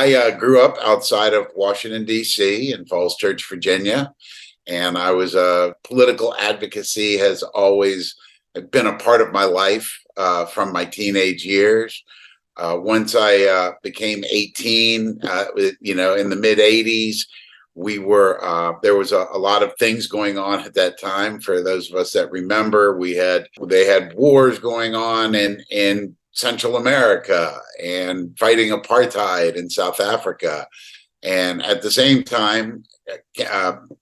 I grew up outside of Washington, D.C. in Falls Church, Virginia. And I was political advocacy has always been a part of my life from my teenage years. Once I became 18, in the mid 80s, there was a lot of things going on at that time. For those of us that remember, they had wars going on in Central America and fighting apartheid in South Africa. And at the same time,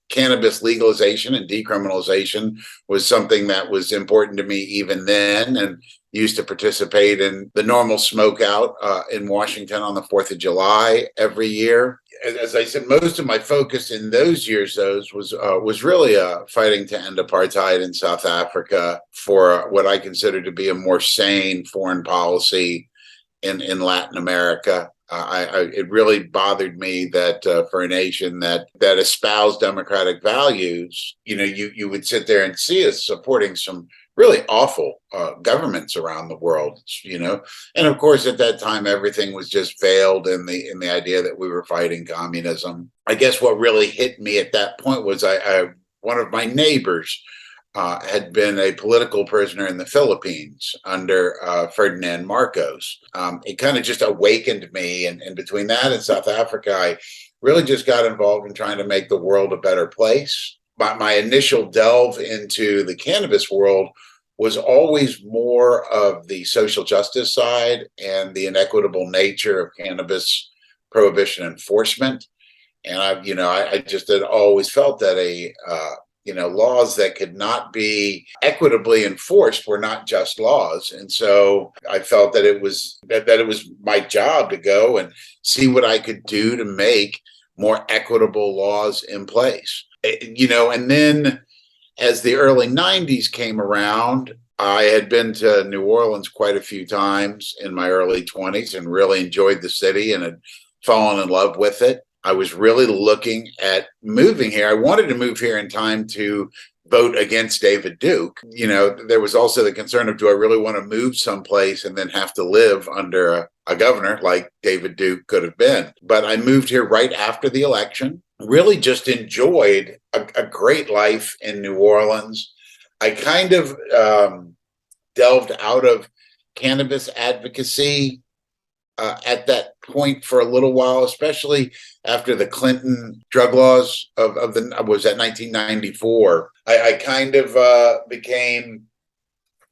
cannabis legalization and decriminalization was something that was important to me even then, and used to participate in the normal smoke out in Washington on the 4th of July every year. As I said, most of my focus in those years was really fighting to end apartheid in South Africa for what I consider to be a more sane foreign policy in Latin America. It really bothered me that for a nation that espoused democratic values, you would sit there and see us supporting some really awful governments around the world, and of course at that time everything was just veiled in the idea that we were fighting communism. I guess what really hit me at that point was one of my neighbors had been a political prisoner in the Philippines under Ferdinand Marcos. It kind of just awakened me. And between that and South Africa, I really just got involved in trying to make the world a better place. But my initial delve into the cannabis world was always more of the social justice side and the inequitable nature of cannabis prohibition enforcement. And I just had always felt that laws that could not be equitably enforced were not just laws. And so I felt that it was my job to go and see what I could do to make more equitable laws in place. And then as the early 90s came around, I had been to New Orleans quite a few times in my early 20s and really enjoyed the city and had fallen in love with it. I was really looking at moving here. I wanted to move here in time to vote against David Duke. There was also the concern of, do I really want to move someplace and then have to live under a governor like David Duke could have been? But I moved here right after the election, really just enjoyed a great life in New Orleans. I kind of delved out of cannabis advocacy at that point for a little while, especially after the Clinton drug laws was at 1994. I kind of became,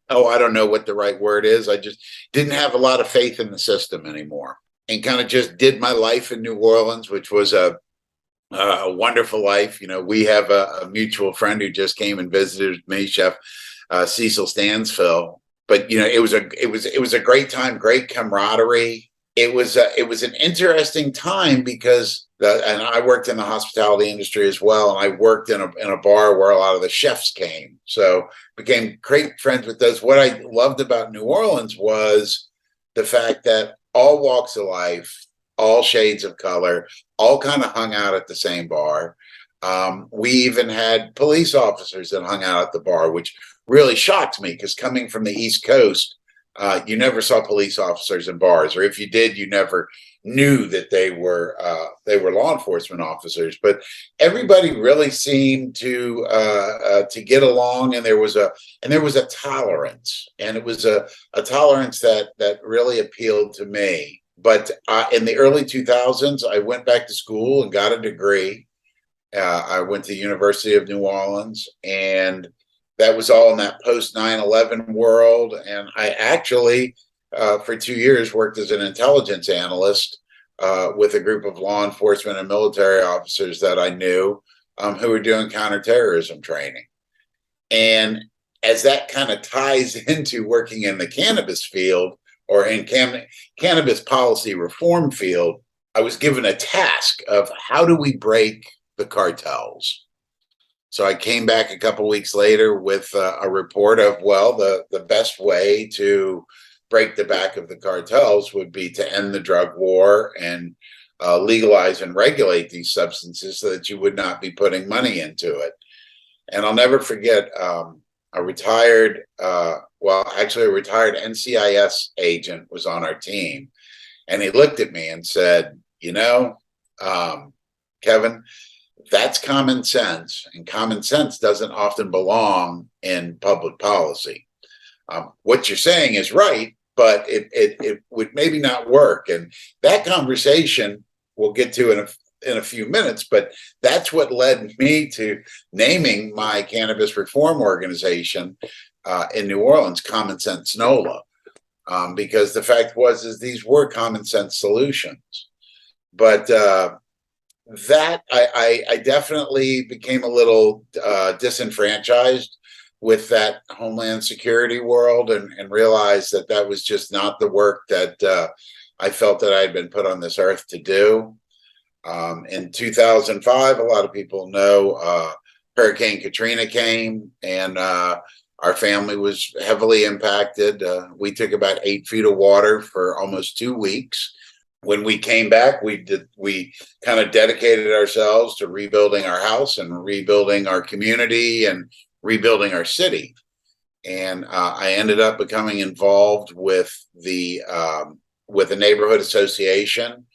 I don't know what the right word is. I just didn't have a lot of faith in the system anymore, and kind of just did my life in New Orleans, which was a wonderful life. We have a mutual friend who just came and visited me, Chef Cecil Stansfield. But it was a great time, great camaraderie. It was an interesting time because and I worked in the hospitality industry as well, and I worked in a bar where a lot of the chefs came, so became great friends with those. What I loved about New Orleans was the fact that all walks of life, all shades of color, all kind of hung out at the same bar. We even had police officers that hung out at the bar, which really shocked me because coming from the East Coast, you never saw police officers in bars, or if you did, you never knew that they were law enforcement officers. But everybody really seemed to get along, and there was a tolerance, and it was a tolerance that really appealed to me. But in the early 2000s, I went back to school and got a degree. I went to the University of New Orleans, and that was all in that post 9/11 world. And I actually, for 2 years, worked as an intelligence analyst with a group of law enforcement and military officers that I knew who were doing counterterrorism training. And as that kind of ties into working in the cannabis field, or in cannabis policy reform field, I was given a task of how do we break the cartels. So I came back a couple of weeks later with a report of, the best way to break the back of the cartels would be to end the drug war and legalize and regulate these substances so that you would not be putting money into it. And I'll never forget, a retired NCIS agent was on our team, and he looked at me and said, you know, Kevin, that's common sense, and common sense doesn't often belong in public policy. What you're saying is right, but it would maybe not work. And that conversation we'll get to in a few minutes, but that's what led me to naming my cannabis reform organization in New Orleans, CommonSenseNOLA, because the fact is these were common sense solutions. But that I definitely became a little disenfranchised with that Homeland Security world, and realized that was just not the work that I felt that I had been put on this earth to do. In 2005, a lot of people know Hurricane Katrina came, and our family was heavily impacted. We took about 8 feet of water for almost 2 weeks. When we came back, we kind of dedicated ourselves to rebuilding our house and rebuilding our community and rebuilding our city. And I ended up becoming involved with the neighborhood association,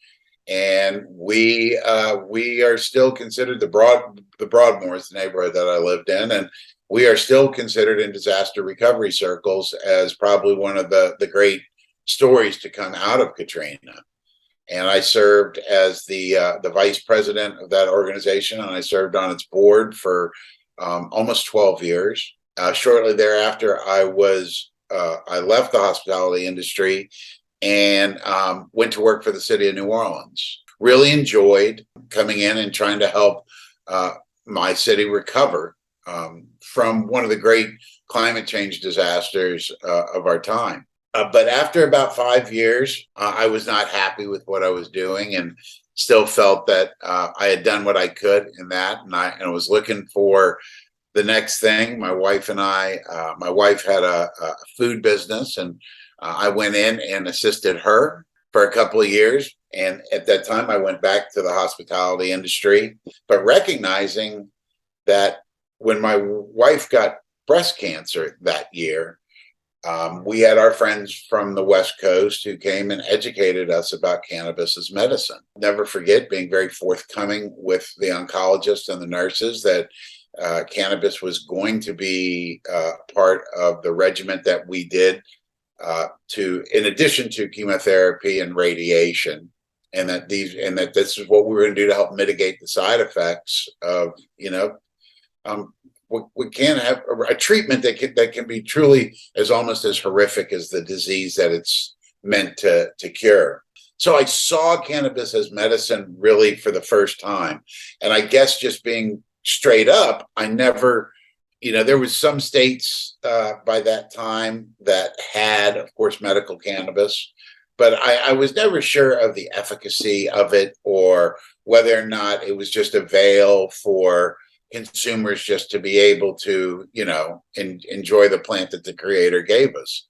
and we are still considered the Broadmoor is the neighborhood that I lived in, and we are still considered in disaster recovery circles as probably one of the great stories to come out of Katrina. And I served as the vice president of that organization, and I served on its board for almost 12 years. Shortly thereafter, I left the hospitality industry and went to work for the city of New Orleans. Really enjoyed coming in and trying to help my city recover from one of the great climate change disasters of our time. But after about 5 years, I was not happy with what I was doing, and still felt that I had done what I could in that, and I was looking for the next thing. My wife had a food business, and I went in and assisted her for a couple of years. And at that time, I went back to the hospitality industry, but recognizing that when my wife got breast cancer that year, we had our friends from the West Coast who came and educated us about cannabis as medicine. Never forget being very forthcoming with the oncologists and the nurses that cannabis was going to be part of the regimen that we did in addition to chemotherapy and radiation, and that this is what we were going to do to help mitigate the side effects of, we can't have a treatment that can be truly almost as horrific as the disease that it's meant to cure. So I saw cannabis as medicine really for the first time. And I guess just being straight up, I never, there was some states by that time that had, of course, medical cannabis, but I was never sure of the efficacy of it, or whether or not it was just a veil for consumers just to be able to, enjoy the plant that the creator gave us,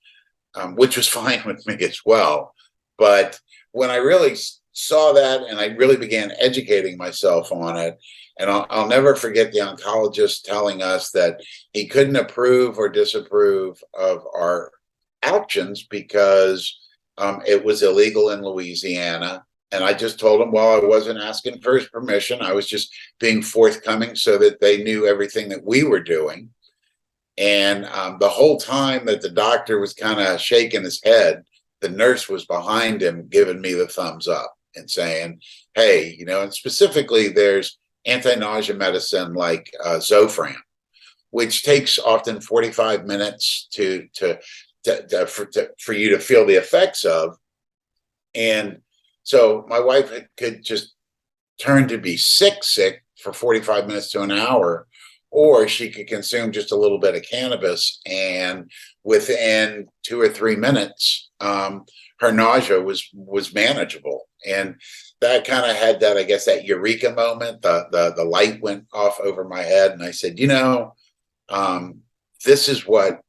which was fine with me as well. But when I really saw that and I really began educating myself on it, and I'll never forget the oncologist telling us that he couldn't approve or disapprove of our actions because it was illegal in Louisiana. And I just told him, well, I wasn't asking for his permission. I was just being forthcoming so that they knew everything that we were doing. And the whole time that the doctor was kind of shaking his head, the nurse was behind him giving me the thumbs up and saying, hey, and specifically there's anti-nausea medicine like Zofran, which takes often 45 minutes for you to feel the effects of. And so my wife could just turn to be sick for 45 minutes to an hour, or she could consume just a little bit of cannabis, and within 2 or 3 minutes, her nausea was manageable. And that kind of had that, I guess, that eureka moment. The light went off over my head, and I said, this is what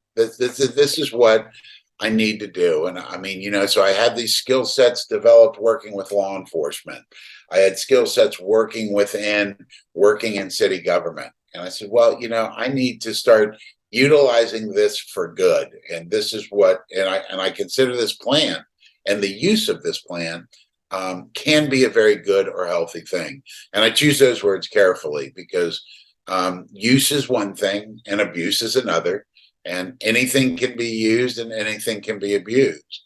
I need to do. And I mean, so I had these skill sets developed working with law enforcement. I had skill sets working in city government. And I said, well, I need to start utilizing this for good. And this is and I consider this plan and the use of this plan can be a very good or healthy thing. And I choose those words carefully because use is one thing and abuse is another. And anything can be used and anything can be abused.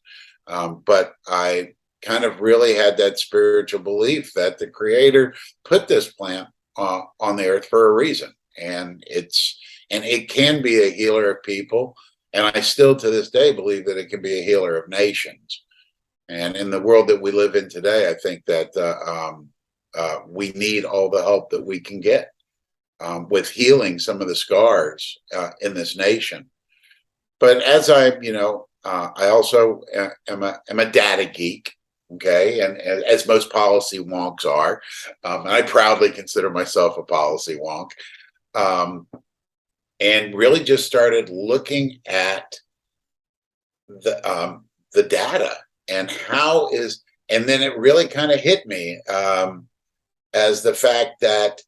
But I kind of really had that spiritual belief that the Creator put this plant on the earth for a reason, and it can be a healer of people. And I still, to this day, believe that it can be a healer of nations. And in the world that we live in today, I think that we need all the help that we can get with healing some of the scars in this nation. But as I also am a data geek, okay, and as most policy wonks are, and I proudly consider myself a policy wonk, and really just started looking at the data and and then it really kind of hit me as the fact that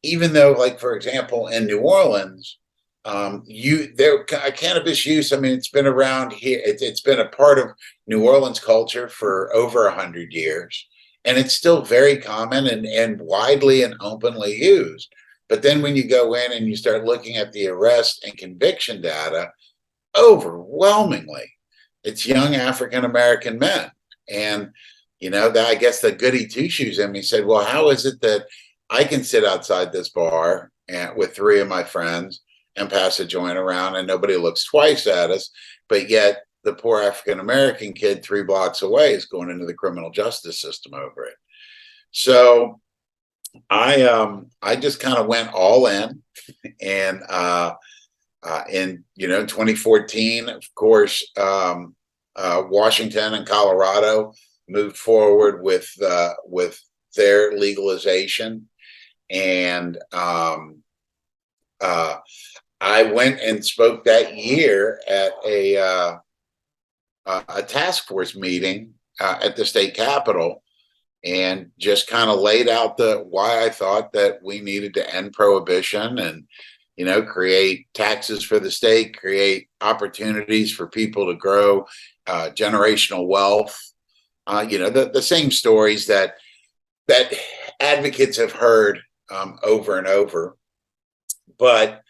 even though, like, for example, in New Orleans, cannabis use, I mean, it's been around here. It's been a part of New Orleans culture for over 100 years, and it's still very common and widely and openly used. But then when you go in and you start looking at the arrest and conviction data, overwhelmingly, it's young African-American men. And, I guess the goody two-shoes in me said, well, how is it that I can sit outside this bar with three of my friends and pass a joint around and nobody looks twice at us, but yet the poor African-American kid 3 blocks away is going into the criminal justice system over it? So I just kind of went all in, and in 2014, of course, Washington and Colorado moved forward with their legalization, and I went and spoke that year at a task force meeting at the state capitol, and just kind of laid out why I thought that we needed to end prohibition and, create taxes for the state, create opportunities for people to grow generational wealth. The same stories that advocates have heard over and over. But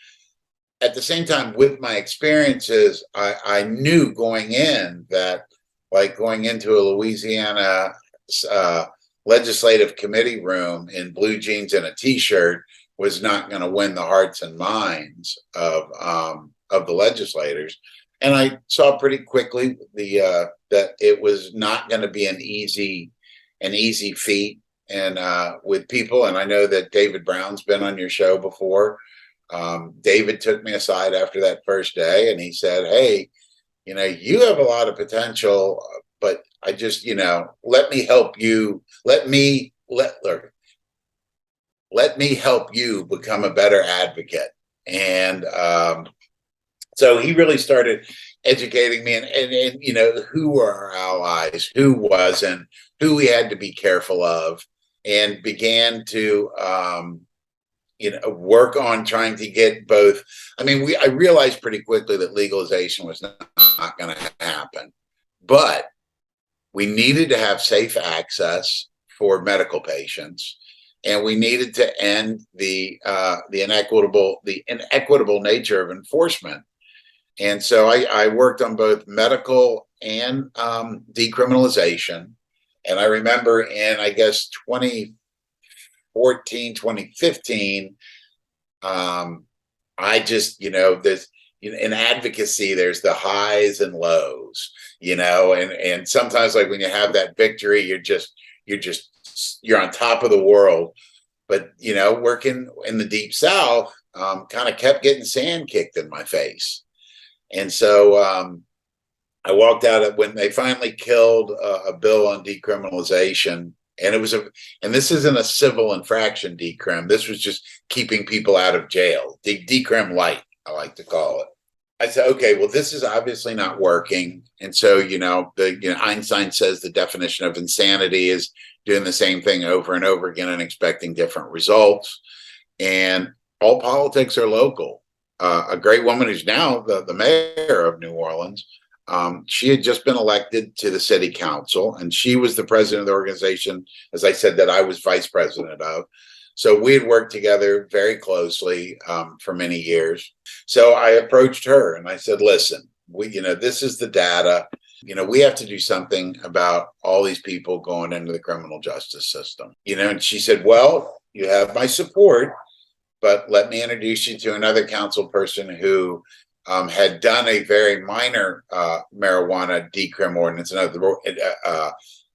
at the same time, with my experiences, I knew going in that, like, going into a Louisiana legislative committee room in blue jeans and a t-shirt was not going to win the hearts and minds of the legislators. And I saw pretty quickly that it was not going to be an easy feat, and with people. And I know that David Brown's been on your show before. David took me aside after that first day, and he said, "Hey, you have a lot of potential, but I just, let me help you. Let me help you become a better advocate." And so he really started educating me, and who were our allies, who wasn't, who we had to be careful of, and began to work on trying to get both. I mean, I realized pretty quickly that legalization was not going to happen, but we needed to have safe access for medical patients, and we needed to end the inequitable nature of enforcement. And so I worked on both medical and decriminalization. And I remember in, I guess, 2014, 2015, I just, in advocacy, there's the highs and lows, and sometimes, like, when you have that victory, you're on top of the world. But, working in the Deep South, kind of kept getting sand kicked in my face. And so I walked out when they finally killed a bill on decriminalization. And and this isn't a civil infraction decrim. This was just keeping people out of jail. Decrim light, I like to call it. I said, okay, well, this is obviously not working. And so, Einstein says the definition of insanity is doing the same thing over and over again and expecting different results. And all politics are local. A great woman who's now the mayor of New Orleans She had just been elected to the city council, and she was the president of the organization, as I said, that I was vice president of. So we had worked together very closely for many years. So I approached her and I said, listen, this is the data. We have to do something about all these people going into the criminal justice system. And she said, well, you have my support, but let me introduce you to another council person who had done a very minor marijuana decrim ordinance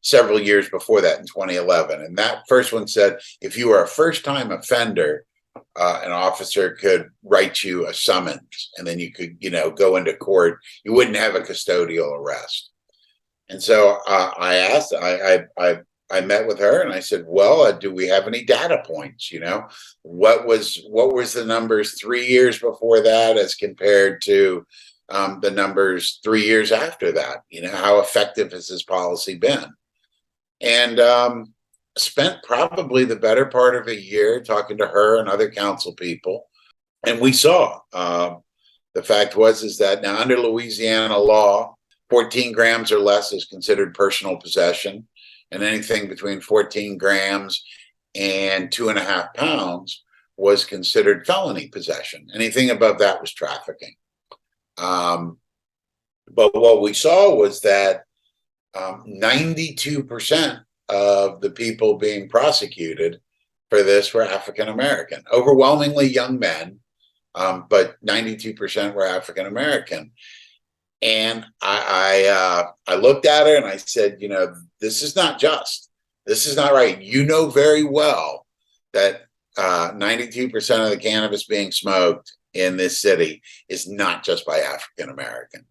several years before that in 2011. And that first one said, if you are a first-time offender, an officer could write you a summons, and then you could, go into court. You wouldn't have a custodial arrest. And so I asked, I met with her and I said, well, do we have any data points? What was the numbers 3 years before that as compared to the numbers 3 years after that? How effective has this policy been? And spent probably the better part of a year talking to her and other council people. And we saw the fact is that now under Louisiana law, 14 grams or less is considered personal possession. And anything between 14 grams and 2.5 pounds was considered felony possession. Anything above that was trafficking. But what we saw was that 92% of the people being prosecuted for this were African American, overwhelmingly young men, but 92% were African American. And I looked at her and I said, this is not just. This is not right. You know very well that 92% of the cannabis being smoked in this city is not just by African American.